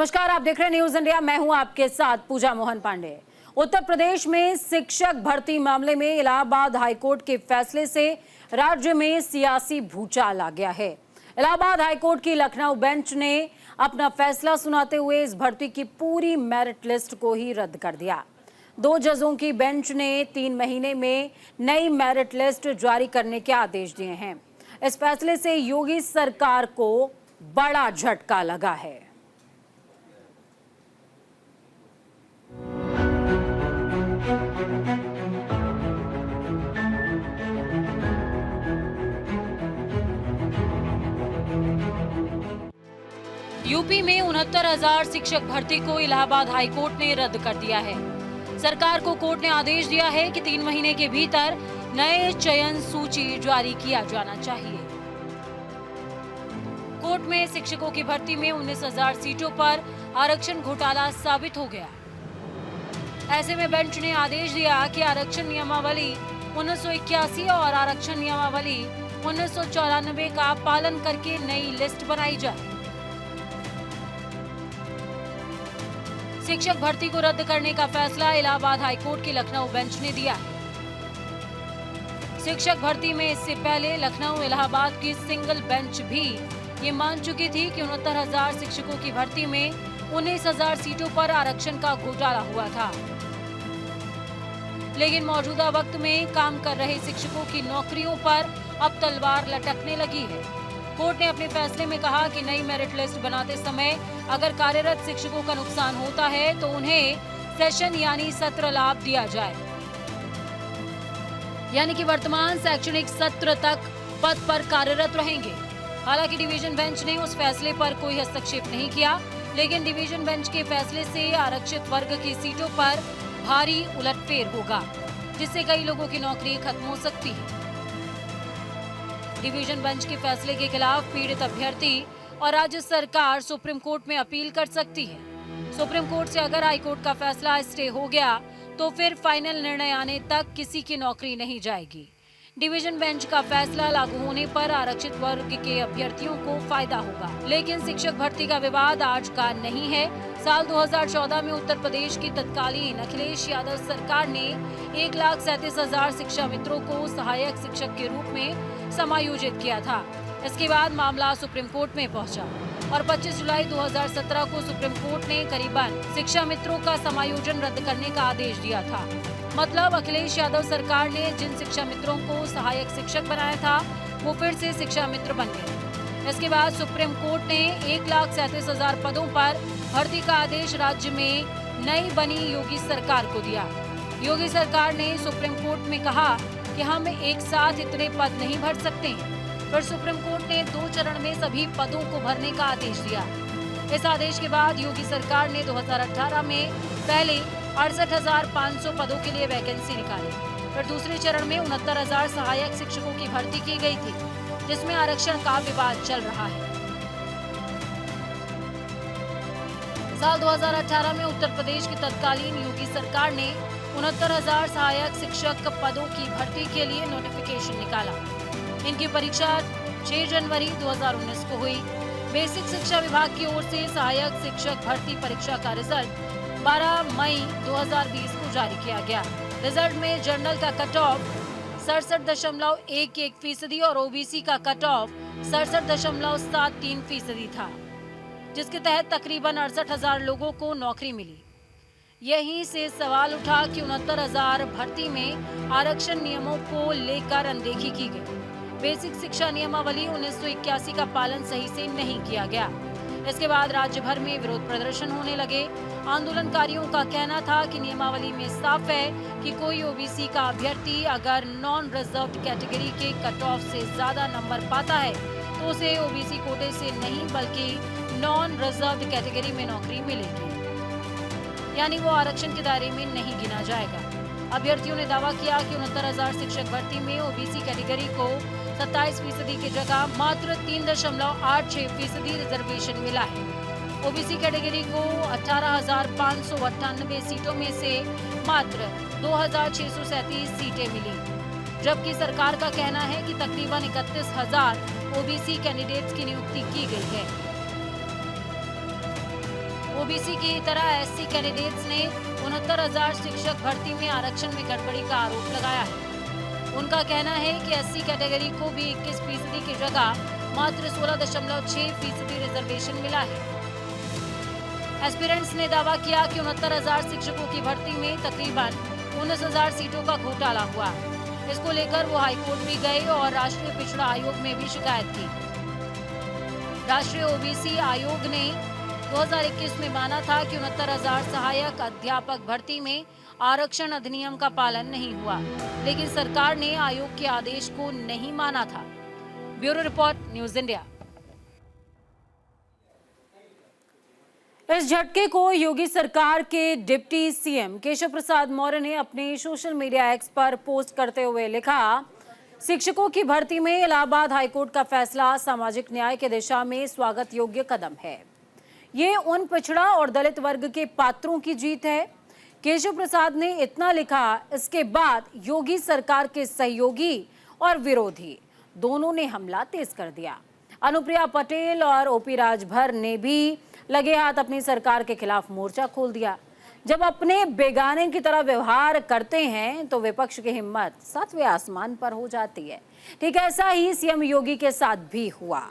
नमस्कार, आप देख रहे हैं न्यूज इंडिया। मैं हूं आपके साथ पूजा मोहन पांडे। उत्तर प्रदेश में शिक्षक भर्ती मामले में इलाहाबाद हाईकोर्ट के फैसले से राज्य में सियासी भूचाल आ गया है। इलाहाबाद हाईकोर्ट की लखनऊ बेंच ने अपना फैसला सुनाते हुए इस भर्ती की पूरी मेरिट लिस्ट को ही रद्द कर दिया। 2 जजों की बेंच ने 3 महीने में नई मेरिट लिस्ट जारी करने के आदेश दिए हैं। इस फैसले से योगी सरकार को बड़ा झटका लगा है। यूपी में 69,000 शिक्षक भर्ती को इलाहाबाद हाईकोर्ट ने रद्द कर दिया है। सरकार को कोर्ट ने आदेश दिया है कि 3 महीने के भीतर नए चयन सूची जारी किया जाना चाहिए। कोर्ट में शिक्षकों की भर्ती में 19,000 सीटों पर आरक्षण घोटाला साबित हो गया। ऐसे में बेंच ने आदेश दिया कि आरक्षण नियमावली 1981 और आरक्षण नियमावली 1994 का पालन करके नई लिस्ट बनाई जाए। शिक्षक भर्ती को रद्द करने का फैसला इलाहाबाद हाईकोर्ट की लखनऊ बेंच ने दिया है। शिक्षक भर्ती में इससे पहले लखनऊ इलाहाबाद की सिंगल बेंच भी ये मान चुकी थी कि 69,000 शिक्षकों की भर्ती में 19,000 सीटों पर आरक्षण का घोटाला हुआ था। लेकिन मौजूदा वक्त में काम कर रहे शिक्षकों की नौकरियों पर अब तलवार लटकने लगी है। कोर्ट ने अपने फैसले में कहा कि नई मेरिट लिस्ट बनाते समय अगर कार्यरत शिक्षकों का नुकसान होता है तो उन्हें सेशन यानी सत्र लाभ दिया जाए, यानी कि वर्तमान शैक्षणिक सत्र तक पद पर कार्यरत रहेंगे। हालांकि डिवीजन बेंच ने उस फैसले पर कोई हस्तक्षेप नहीं किया, लेकिन डिवीजन बेंच के फैसले से आरक्षित वर्ग की सीटों पर भारी उलटफेर होगा, जिससे कई लोगों की नौकरी खत्म हो सकती है। डिवीजन बेंच के फैसले के खिलाफ पीड़ित अभ्यर्थी और राज्य सरकार सुप्रीम कोर्ट में अपील कर सकती है। सुप्रीम कोर्ट से अगर हाईकोर्ट का फैसला स्टे हो गया तो फिर फाइनल निर्णय आने तक किसी की नौकरी नहीं जाएगी। डिवीजन बेंच का फैसला लागू होने पर आरक्षित वर्ग के अभ्यर्थियों को फायदा होगा, लेकिन शिक्षक भर्ती का विवाद आज का नहीं है। साल 2014 में उत्तर प्रदेश की तत्कालीन अखिलेश यादव सरकार ने 1,37,000 शिक्षा मित्रों को सहायक शिक्षक के रूप में समायोजित किया था। इसके बाद मामला सुप्रीम कोर्ट में पहुंचा और 25 जुलाई 2017 को सुप्रीम कोर्ट ने करीबन शिक्षा मित्रों का समायोजन रद्द करने का आदेश दिया था। मतलब अखिलेश यादव सरकार ने जिन शिक्षा मित्रों को सहायक शिक्षक बनाया था वो फिर से शिक्षा मित्र बन गए। इसके बाद सुप्रीम कोर्ट ने 1,37,000 पदों पर भर्ती का आदेश राज्य में नई बनी योगी सरकार को दिया। योगी सरकार ने सुप्रीम कोर्ट में कहा कि हम एक साथ इतने पद नहीं भर सकते हैं। फिर सुप्रीम कोर्ट ने 2 चरण में सभी पदों को भरने का आदेश दिया। इस आदेश के बाद योगी सरकार ने 2018 में पहले 68,500 पदों के लिए वैकेंसी निकाली। फिर दूसरे चरण में 69,000 सहायक शिक्षकों की भर्ती की गई थी, जिसमें आरक्षण का विवाद चल रहा है। साल 2018 में उत्तर प्रदेश की तत्कालीन योगी सरकार ने 69,000 सहायक शिक्षक पदों की भर्ती के लिए नोटिफिकेशन निकाला। इनकी परीक्षा 6 जनवरी 2019 को हुई। बेसिक शिक्षा विभाग की ओर से सहायक शिक्षक भर्ती परीक्षा का रिजल्ट 12 मई 2020 को जारी किया गया। रिजल्ट में जनरल का कट ऑफ 67.11% और ओबीसी का कट ऑफ 67.73% था, जिसके तहत तकरीबन 68,000 लोगों को नौकरी मिली। यहीं से सवाल उठा कि 69,000 भर्ती में आरक्षण नियमों को लेकर अनदेखी की गई। बेसिक शिक्षा नियमावली 1981 का पालन सही से नहीं किया गया। इसके बाद राज्य भर में विरोध प्रदर्शन होने लगे। आंदोलनकारियों का कहना था कि नियमावली में साफ है कि कोई ओबीसी का अभ्यर्थी अगर नॉन रिजर्व्ड कैटेगरी के कट ऑफ से ज्यादा नंबर पाता है तो उसे ओबीसी कोटे से नहीं बल्कि नॉन रिजर्व्ड कैटेगरी में नौकरी मिलेगी, यानी वो आरक्षण के दायरे में नहीं गिना जाएगा। अभ्यर्थियों ने दावा किया कि 69,000 शिक्षक भर्ती में ओबीसी कैटेगरी को 27% की जगह मात्र 3.86% रिजर्वेशन मिला है। ओबीसी कैटेगरी को 18,598 सीटों में से मात्र 2,637 सीटें मिली, जबकि सरकार का कहना है कि तकरीबन 31,000 ओबीसी कैंडिडेट्स की नियुक्ति की गई है। ओबीसी की तरह एससी कैंडिडेट्स ने 69,000 शिक्षक भर्ती में आरक्षण में गड़बड़ी का आरोप लगाया है। उनका कहना है कि एससी कैटेगरी को भी 21% की जगह मात्र 16.6% रिजर्वेशन मिला है। एस्पिरेंट्स ने दावा किया कि 69,000 शिक्षकों की भर्ती में तकरीबन 19,000 सीटों का घोटाला हुआ। इसको लेकर वो हाईकोर्ट भी गए और राष्ट्रीय पिछड़ा आयोग में भी शिकायत की। राष्ट्रीय ओबीसी आयोग ने 2021 में माना था कि 69,000 सहायक अध्यापक भर्ती में आरक्षण अधिनियम का पालन नहीं हुआ, लेकिन सरकार ने आयोग के आदेश को नहीं माना था। Bureau report, news India. इस झटके को योगी सरकार के डिप्टी सीएम केशव प्रसाद मौर्य ने अपने सोशल मीडिया एक्स पर पोस्ट करते हुए लिखा, शिक्षकों की भर्ती में इलाहाबाद हाईकोर्ट का फैसला सामाजिक न्याय की दिशा में स्वागत योग्य कदम है। ये उन पिछड़ा और दलित वर्ग के पात्रों की जीत है। केशव प्रसाद ने इतना लिखा, इसके बाद योगी सरकार के सहयोगी और विरोधी दोनों ने हमला तेज कर दिया। अनुप्रिया पटेल और ओपी राजभर ने भी लगे हाथ अपनी सरकार के खिलाफ मोर्चा खोल दिया। जब अपने बेगाने की तरह व्यवहार करते हैं तो विपक्ष की हिम्मत सातवें आसमान पर हो जाती है। ठीक ऐसा ही सीएम योगी के साथ भी हुआ।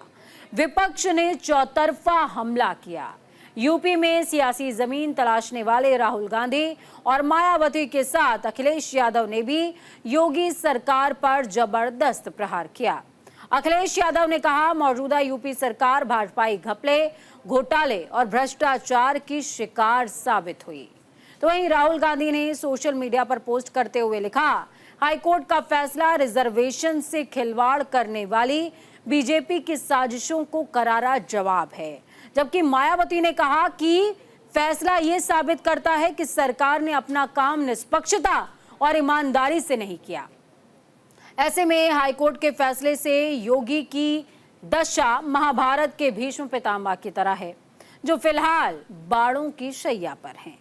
विपक्ष ने चौतरफा हमला किया। यूपी में सियासी जमीन तलाशने वाले राहुल गांधी और मायावती के साथ अखिलेश यादव ने भी योगी सरकार पर जबरदस्त प्रहार किया। अखिलेश यादव ने कहा, मौजूदा यूपी सरकार भाजपाई घपले, घोटाले और भ्रष्टाचार की शिकार साबित हुई। तो वहीं राहुल गांधी ने सोशल मीडिया पर पोस्ट करते हुए लिखा, हाईकोर्ट का फैसला रिजर्वेशन से खिलवाड़ करने वाली बीजेपी की साजिशों को करारा जवाब है। जबकि मायावती ने कहा कि फैसला ये साबित करता है कि सरकार ने अपना काम निष्पक्षता और ईमानदारी से नहीं किया। ऐसे में हाईकोर्ट के फैसले से योगी की दशा महाभारत के भीष्म पितामह की तरह है, जो फिलहाल बाड़ों की शैया पर हैं।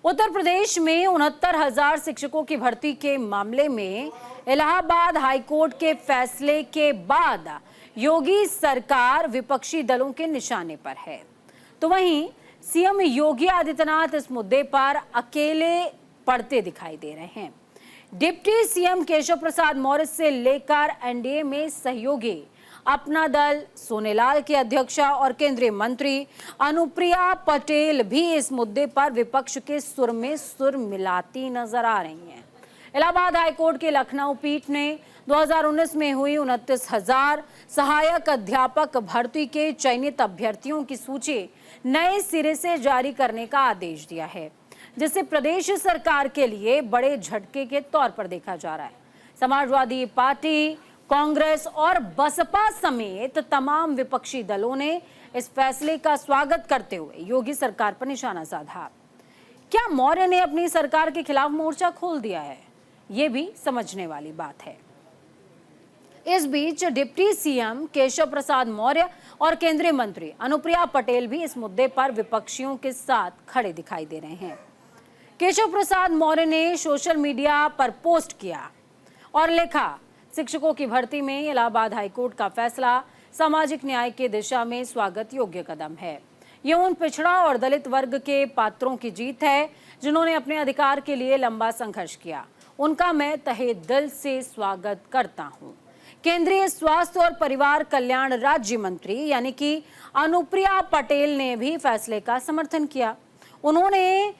उत्तर प्रदेश में 69,000 शिक्षकों की भर्ती के मामले में इलाहाबाद हाईकोर्ट के फैसले के बाद योगी सरकार विपक्षी दलों के निशाने पर है। तो वहीं सीएम योगी आदित्यनाथ इस मुद्दे पर अकेले पड़ते दिखाई दे रहे हैं। डिप्टी सीएम केशव प्रसाद मौर्य से लेकर एनडीए में सहयोगी अपना दल, सोनेलाल की अध्यक्षा और केंद्रीय मंत्री अनुप्रिया पटेल भी इस मुद्दे पर विपक्ष के सुर में सुर मिलाती नजर आ रही हैं। इलाहाबाद हाईकोर्ट के लखनऊ पीठ ने 2019 में हुई 29,000 सहायक अध्यापक भर्ती के चयनित अभ्यर्थियों की सूची नए सिरे से जारी करने का आदेश दिया है, जिसे प्रदेश सरकार के लिए बड़े झटके के तौर पर देखा जा रहा है। समाजवादी पार्टी, कांग्रेस और बसपा समेत तमाम विपक्षी दलों ने इस फैसले का स्वागत करते हुए योगी सरकार पर निशाना साधा। क्या मौर्य ने अपनी सरकार के खिलाफ मोर्चा खोल दिया है? ये भी समझने वाली बात है। इस बीच डिप्टी सीएम केशव प्रसाद मौर्य और केंद्रीय मंत्री अनुप्रिया पटेल भी इस मुद्दे पर विपक्षियों के साथ खड़े दिखाई दे रहे हैं। केशव प्रसाद मौर्य ने सोशल मीडिया पर पोस्ट किया और लिखा, शिक्षकों की भर्ती में इलाहाबाद हाईकोर्ट का फैसला सामाजिक न्याय की दिशा में स्वागत योग्य कदम है। ये उन पिछड़ा और दलित वर्ग के पात्रों की जीत है जिन्होंने अपने अधिकार के लिए लंबा संघर्ष किया। उनका मैं तहे दिल से स्वागत करता हूं। केंद्रीय स्वास्थ्य और परिवार कल्याण राज्य मंत्री यानी कि अनुप्रिया पटेल ने भी फैसले का समर्थन किया। उन्होंने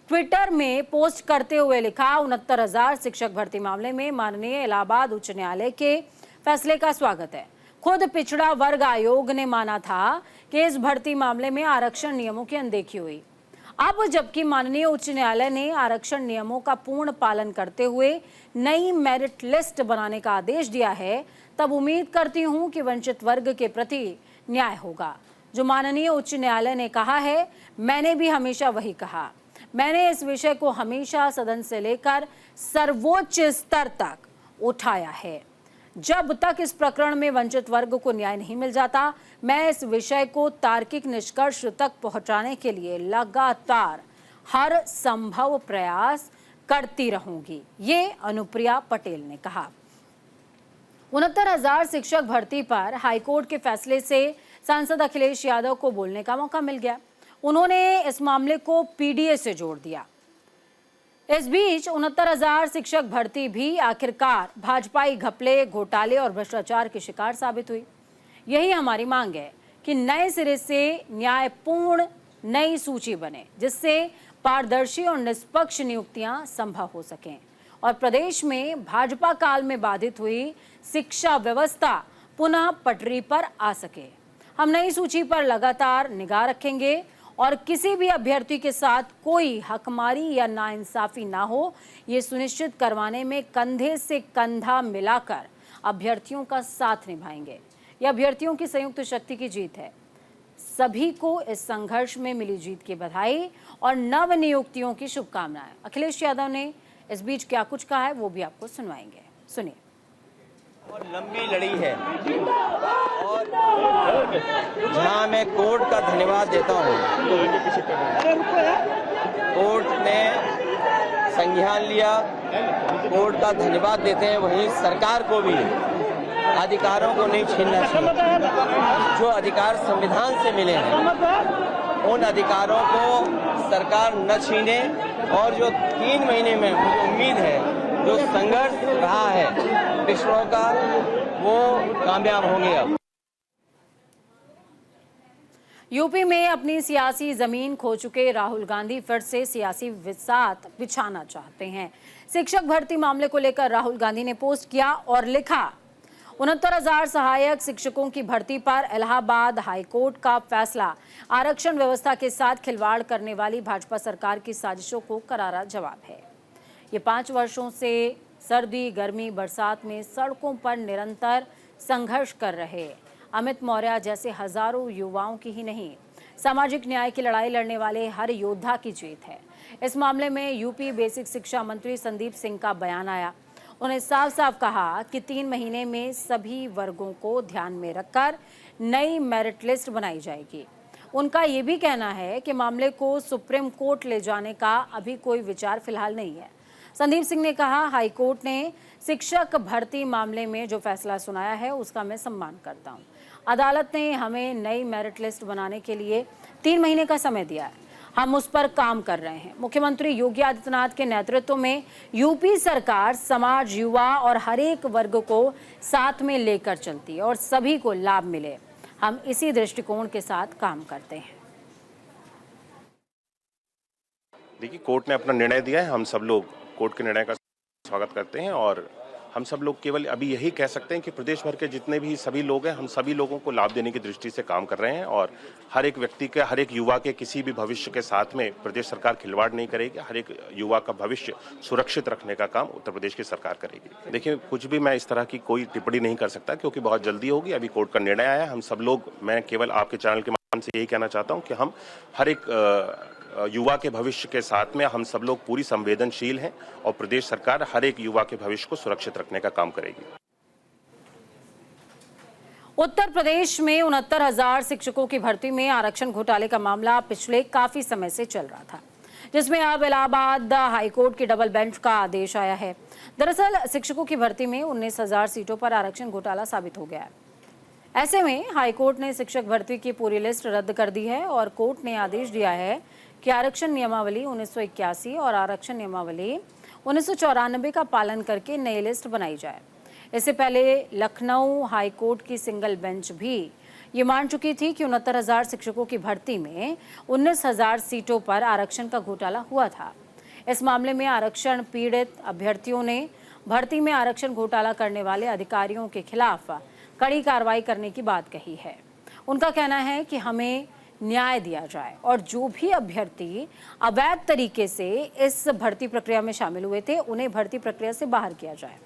ट्विटर में पोस्ट करते हुए लिखा, 69,000 शिक्षक भर्ती मामले में माननीय इलाहाबाद उच्च न्यायालय के फैसले का स्वागत है। खुद पिछड़ा वर्ग आयोग ने माना था कि इस भर्ती मामले में आरक्षण नियमों की अनदेखी हुई। अब जबकि माननीय उच्च न्यायालय ने आरक्षण नियमों का पूर्ण पालन करते हुए नई मेरिट लिस्ट बनाने का आदेश दिया है, तब उम्मीद करती हूं कि वंचित वर्ग के प्रति न्याय होगा। जो माननीय उच्च न्यायालय ने कहा है, मैंने भी हमेशा वही कहा। मैंने इस विषय को हमेशा सदन से लेकर सर्वोच्च स्तर तक उठाया है। जब तक इस प्रकरण में वंचित वर्ग को न्याय नहीं मिल जाता, मैं इस विषय को तार्किक निष्कर्ष तक पहुंचाने के लिए लगातार हर संभव प्रयास करती रहूंगी, ये अनुप्रिया पटेल ने कहा। 69,000 शिक्षक भर्ती पर हाईकोर्ट के फैसले से सांसद अखिलेश यादव को बोलने का मौका मिल गया। उन्होंने इस मामले को पीडीए से जोड़ दिया। इस बीच 69,000 शिक्षक भर्ती भी आखिरकार भाजपाई घपले, घोटाले और भ्रष्टाचार की शिकार साबित हुई। यही हमारी मांग है कि नए सिरे से न्यायपूर्ण नई सूची बने, जिससे पारदर्शी और निष्पक्ष नियुक्तियां संभव हो सकें और प्रदेश में भाजपा काल में बाधित हुई शिक्षा व्यवस्था पुनः पटरी पर आ सके। हम नई सूची पर लगातार निगाह रखेंगे और किसी भी अभ्यर्थी के साथ कोई हकमारी या नाइंसाफी ना हो, ये सुनिश्चित करवाने में कंधे से कंधा मिलाकर अभ्यर्थियों का साथ निभाएंगे। यह अभ्यर्थियों की संयुक्त शक्ति की जीत है। सभी को इस संघर्ष में मिली जीत की बधाई और नव नियुक्तियों की शुभकामनाएं। अखिलेश यादव ने इस बीच क्या कुछ कहा है वो भी आपको सुनवाएंगे, सुनिए। और लंबी लड़ी है और जहां मैं कोर्ट का धन्यवाद देता हूं, कोर्ट ने संज्ञान लिया, कोर्ट का धन्यवाद देते हैं, वहीं सरकार को भी अधिकारों को नहीं छीनना चाहिए। जो अधिकार संविधान से मिले हैं उन अधिकारों को सरकार न छीने और जो 3 महीने में मुझे उम्मीद है जो संघर्ष रहा है पिछड़ों का वो कामयाब होंगे। अब यूपी में अपनी सियासी जमीन खो चुके राहुल गांधी फिर से सियासी विसात बिछाना चाहते हैं। शिक्षक भर्ती मामले को लेकर राहुल गांधी ने पोस्ट किया और लिखा, 69,000 सहायक शिक्षकों की भर्ती पर इलाहाबाद हाईकोर्ट का फैसला आरक्षण व्यवस्था के साथ खिलवाड़ करने वाली भाजपा सरकार की साजिशों को करारा जवाब है। ये 5 वर्षों से सर्दी, गर्मी, बरसात में सड़कों पर निरंतर संघर्ष कर रहे अमित मौर्य जैसे हजारों युवाओं की ही नहीं, सामाजिक न्याय की लड़ाई लड़ने वाले हर योद्धा की जीत है। इस मामले में यूपी बेसिक शिक्षा मंत्री संदीप सिंह का बयान आया। उन्होंने साफ साफ कहा कि 3 महीने में सभी वर्गों को ध्यान में रखकर नई मेरिट लिस्ट बनाई जाएगी। उनका ये भी कहना है कि मामले को सुप्रीम कोर्ट ले जाने का अभी कोई विचार फिलहाल नहीं है। संदीप सिंह ने कहा, हाईकोर्ट ने शिक्षक भर्ती मामले में जो फैसला सुनाया है उसका मैं सम्मान करता हूं। अदालत ने हमें नई मेरिट लिस्ट बनाने के लिए 3 महीने का समय दिया है। हम उस पर काम कर रहे हैं। मुख्यमंत्री योगी आदित्यनाथ के नेतृत्व में यूपी सरकार समाज, युवा और हर एक वर्ग को साथ में लेकर चलती है और सभी को लाभ मिले, हम इसी दृष्टिकोण के साथ काम करते हैं। देखिए, कोर्ट ने अपना निर्णय दिया है, हम सब लोग कोर्ट के निर्णय का स्वागत करते हैं और हम सब लोग केवल अभी यही कह सकते हैं कि प्रदेश भर के जितने भी सभी लोग हैं, हम सभी लोगों को लाभ देने की दृष्टि से काम कर रहे हैं और हर एक व्यक्ति के, हर एक युवा के किसी भी भविष्य के साथ में प्रदेश सरकार खिलवाड़ नहीं करेगी। हर एक युवा का भविष्य सुरक्षित रखने का काम उत्तर प्रदेश की सरकार करेगी। देखिए, कुछ भी मैं इस तरह की कोई टिप्पणी नहीं कर सकता क्योंकि बहुत जल्दी होगी। अभी कोर्ट का निर्णय आया, हम सब लोग, मैं केवल आपके चैनल के माध्यम से यही कहना चाहता हूँ कि हम हर एक युवा के भविष्य के साथ में हम सब लोग पूरी संवेदनशील हैं और प्रदेश सरकार हर एक युवा के भविष्य को सुरक्षित रखने का काम करेगी। उत्तर प्रदेश में 69,000 शिक्षकों की भर्ती में आरक्षण घोटाले का मामला पिछले काफी समय से चल रहा था, जिसमें अब इलाहाबाद हाईकोर्ट की डबल बेंच का आदेश आया है। दरअसल शिक्षकों की भर्ती में 19,000 सीटों पर आरक्षण घोटाला साबित हो गया है। ऐसे में हाईकोर्ट ने शिक्षक भर्ती की पूरी लिस्ट रद्द कर दी है और कोर्ट ने आदेश दिया है कि आरक्षण नियमावली 1981 और आरक्षण नियमावली 1994 का पालन करके नई लिस्ट बनाई जाए। इससे पहले लखनऊ हाईकोर्ट की सिंगल बेंच भी ये मान चुकी थी कि 69,000 शिक्षकों की भर्ती में 19,000 सीटों पर आरक्षण का घोटाला हुआ था। इस मामले में आरक्षण पीड़ित अभ्यर्थियों ने भर्ती में आरक्षण घोटाला करने वाले अधिकारियों के खिलाफ कड़ी कार्रवाई करने की बात कही है। उनका कहना है कि हमें न्याय दिया जाए और जो भी अभ्यर्थी अवैध तरीके से इस भर्ती प्रक्रिया में शामिल हुए थे उन्हें भर्ती प्रक्रिया से बाहर किया जाए।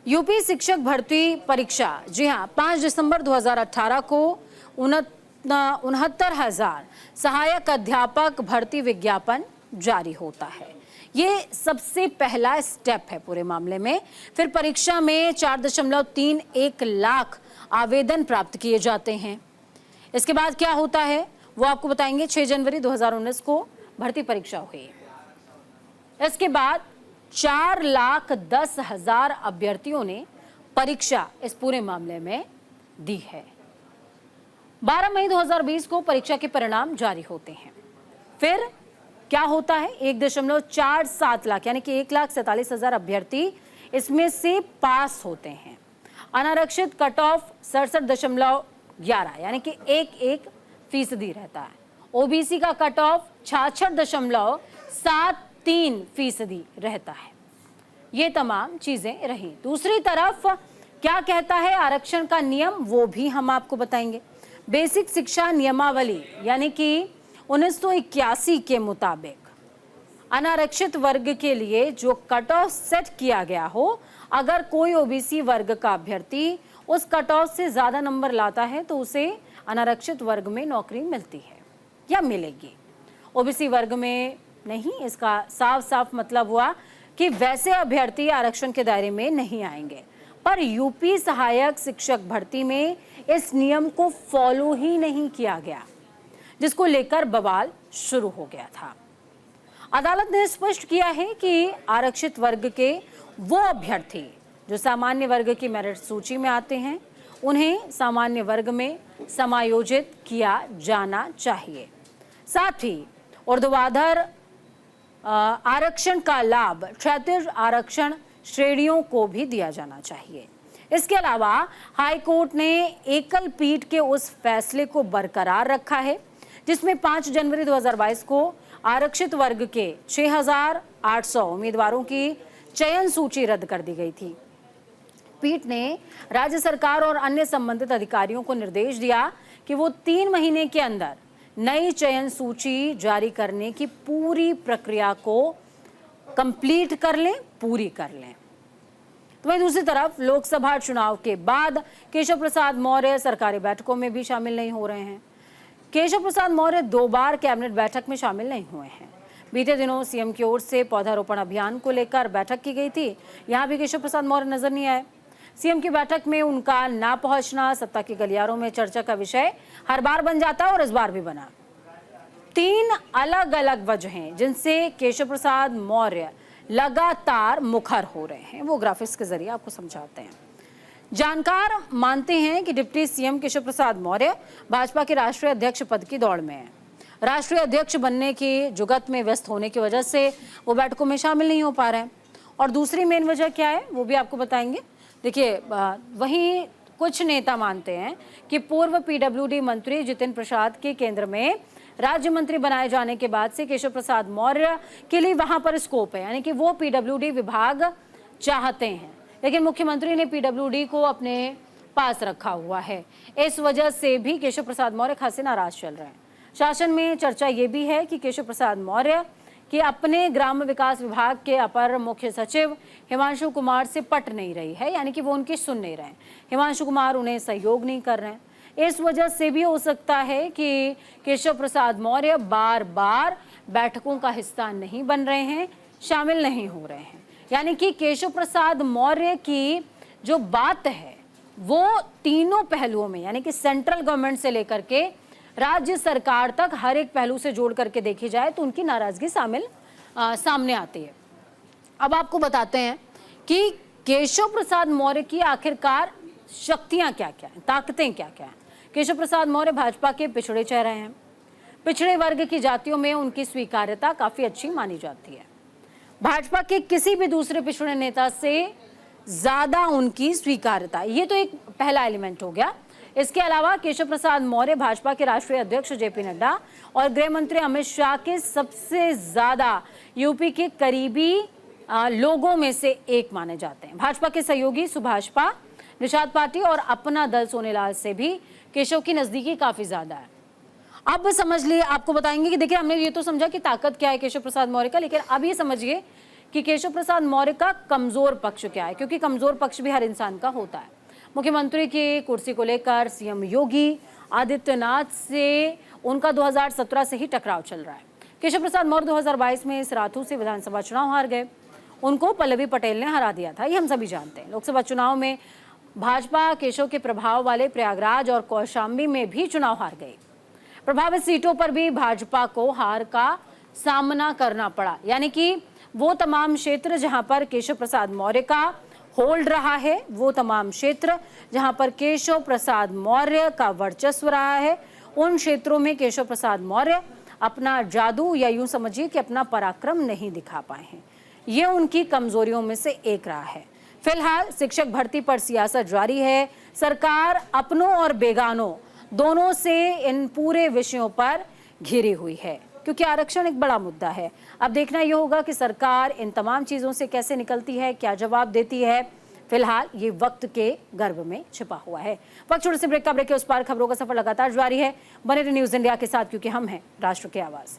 यूपी शिक्षक भर्ती परीक्षा, जी हां, 5 दिसंबर 2018 को 69,000 सहायक अध्यापक भर्ती विज्ञापन जारी होता है। ये सबसे पहला स्टेप है पूरे मामले में। फिर परीक्षा में 4.31 लाख आवेदन प्राप्त किए जाते हैं। इसके बाद क्या होता है वो आपको बताएंगे। 6 जनवरी 2019 को भर्ती परीक्षा हुई। इसके बाद 4,10,000 अभ्यर्थियों ने परीक्षा इस पूरे मामले में दी है। 12 मई 2020 को परीक्षा के परिणाम जारी होते हैं। फिर क्या होता है? 1.47 लाख यानी कि 1,47,000 अभ्यर्थी इसमें से पास होते हैं। अनारक्षित कट ऑफ 67.11 यानी कि 1% रहता है। ओबीसी का कट ऑफ 66.73% रहता है। ये तमाम चीजें रही। दूसरी तरफ क्या कहता है आरक्षण का नियम, वो भी हम आपको बताएंगे। बेसिक शिक्षा नियमावली यानी कि 1981 के मुताबिक अनारक्षित वर्ग के लिए जो कट ऑफ सेट किया गया हो, अगर कोई ओबीसी वर्ग का अभ्यर्थी उस कट ऑफ से ज्यादा नंबर लाता है तो उसे अनारक्षित वर्ग में नौकरी मिलती है या मिलेगी। ओबीसी वर्ग में नहीं, इसका साफ साफ मतलब हुआ कि वैसे अभ्यर्थी आरक्षण के दायरे में नहीं आएंगे। पर यूपी सहायक शिक्षक भर्ती में इस नियम को फॉलो ही नहीं किया गया, जिसको लेकर बवाल शुरू हो गया था। अदालत ने स्पष्ट किया है कि आरक्षित वर्ग के वो अभ्यर्थी जो सामान्य वर्ग की मेरिट सूची में आते हैं, उन्हें सामान्य वर्ग में समायोजित किया जाना चाहिए। साथ ही ऊर्ध्वाधर आरक्षण का लाभ क्षैतिज आरक्षण श्रेणियों को भी दिया जाना चाहिए। इसके अलावा हाई कोर्ट ने एकल पीठ के उस फैसले को बरकरार रखा है जिसमें 5 जनवरी 2022 को आरक्षित वर्ग के 6,800 उम्मीदवारों की चयन सूची रद्द कर दी गई थी। पीठ ने राज्य सरकार और अन्य संबंधित अधिकारियों को निर्देश दिया कि वो 3 महीने के अंदर नई चयन सूची जारी करने की पूरी प्रक्रिया को कंप्लीट कर लें, पूरी कर लें। तो वहीं दूसरी तरफ लोकसभा चुनाव के बाद केशव प्रसाद मौर्य सरकारी बैठकों में भी शामिल नहीं हो रहे हैं। केशव प्रसाद मौर्य 2 बार कैबिनेट बैठक में शामिल नहीं हुए हैं। बीते दिनों सीएम की ओर से पौधारोपण अभियान को लेकर बैठक की गई थी, यहां भी केशव प्रसाद मौर्य नजर नहीं आए। सीएम की बैठक में उनका ना पहुंचना सत्ता के गलियारों में चर्चा का विषय हर बार बन जाता है और इस बार भी बना। 3 अलग अलग वजहें जिनसे केशव प्रसाद मौर्य लगातार मुखर हो रहे हैं, वो ग्राफिक्स के जरिए आपको समझाते हैं। जानकार मानते हैं कि डिप्टी सीएम केशव प्रसाद मौर्य भाजपा के राष्ट्रीय अध्यक्ष पद की दौड़ में हैं। राष्ट्रीय अध्यक्ष बनने की जुगत में व्यस्त होने की वजह से वो बैठकों में शामिल नहीं हो पा रहे हैं। और दूसरी मेन वजह क्या है वो भी आपको बताएंगे। देखिए, वहीं कुछ नेता मानते हैं कि पूर्व पीडब्ल्यूडी मंत्री जितिन प्रसाद के केंद्र में राज्य मंत्री बनाए जाने के बाद से केशव प्रसाद मौर्य के लिए वहां पर स्कोप है, यानी कि वो पीडब्ल्यूडी विभाग चाहते हैं, लेकिन मुख्यमंत्री ने पीडब्ल्यूडी को अपने पास रखा हुआ है। इस वजह से भी केशव प्रसाद मौर्य खासे नाराज चल रहे हैं। शासन में चर्चा ये भी है कि केशव प्रसाद मौर्य कि अपने ग्राम विकास विभाग के अपर मुख्य सचिव हिमांशु कुमार से पट नहीं रही है, यानी कि वो उनकी सुन नहीं रहे हैं। हिमांशु कुमार उन्हें सहयोग नहीं कर रहे हैं। इस वजह से भी हो सकता है कि केशव प्रसाद मौर्य बार बार बैठकों का हिस्सा नहीं बन रहे हैं, शामिल नहीं हो रहे हैं। यानी कि केशव प्रसाद मौर्य की जो बात है वो तीनों पहलुओं में, यानी कि सेंट्रल गवर्नमेंट से लेकर के राज्य सरकार तक हर एक पहलू से जोड़ करके देखी जाए तो उनकी नाराजगी सामने आती है। अब आपको बताते हैं कि केशव प्रसाद मौर्य की आखिरकार शक्तियां क्या क्या हैं, ताकतें क्या क्या हैं। केशव प्रसाद मौर्य भाजपा के पिछड़े चेहरे हैं। पिछड़े वर्ग की जातियों में उनकी स्वीकार्यता काफी अच्छी मानी जाती है। भाजपा के किसी भी दूसरे पिछड़े नेता से ज्यादा उनकी स्वीकार्यता, ये तो एक पहला एलिमेंट हो गया। इसके अलावा केशव प्रसाद मौर्य भाजपा के राष्ट्रीय अध्यक्ष जेपी नड्डा और गृह मंत्री अमित शाह के सबसे ज्यादा यूपी के करीबी लोगों में से एक माने जाते हैं। भाजपा के सहयोगी सुभाषपा, निषाद पार्टी और अपना दल सोनेलाल से भी केशव की नजदीकी काफी ज्यादा है। अब समझ लिए, आपको बताएंगे कि देखिए हमने ये तो समझा कि ताकत क्या है केशव प्रसाद मौर्य का, लेकिन अब ये समझिए कि केशव प्रसाद मौर्य का कमजोर पक्ष क्या है, क्योंकि कमजोर पक्ष भी हर इंसान का होता है। मुख्यमंत्री की कुर्सी को लेकर सीएम योगी आदित्यनाथ से उनका 2017 से ही टकराव चल रहा है। केशव प्रसाद मौर्य 2022 में इस राथू से विधानसभा चुनाव हार गए। उनको पल्लवी पटेल ने हरा दिया था, ये हम सभी जानते हैं। लोकसभा चुनाव में भाजपा केशव के प्रभाव वाले प्रयागराज और कौशाम्बी में भी चुनाव हार गई। प्रभावित सीटों पर भी भाजपा को हार का सामना करना पड़ा, यानी कि वो तमाम क्षेत्र जहां पर केशव प्रसाद मौर्य का होल्ड रहा है वो तमाम क्षेत्र जहां पर केशव प्रसाद मौर्य का वर्चस्व रहा है। उन क्षेत्रों में केशव प्रसाद मौर्य अपना जादू या यूं समझिए कि अपना पराक्रम नहीं दिखा पाए हैं। ये उनकी कमजोरियों में से एक रहा है। फिलहाल शिक्षक भर्ती पर सियासत जारी है। सरकार अपनों और बेगानों दोनों से इन पूरे विषयों पर घिरी हुई है, क्योंकि आरक्षण एक बड़ा मुद्दा है। अब देखना यह होगा कि सरकार इन तमाम चीजों से कैसे निकलती है, क्या जवाब देती है। फिलहाल ये वक्त के गर्भ में छिपा हुआ है। वक्त छोटे से ब्रेक का ब्रेक के उस पार खबरों का सफर लगातार जारी है। बने रहिए न्यूज इंडिया के साथ, क्योंकि हम हैं राष्ट्र की आवाज।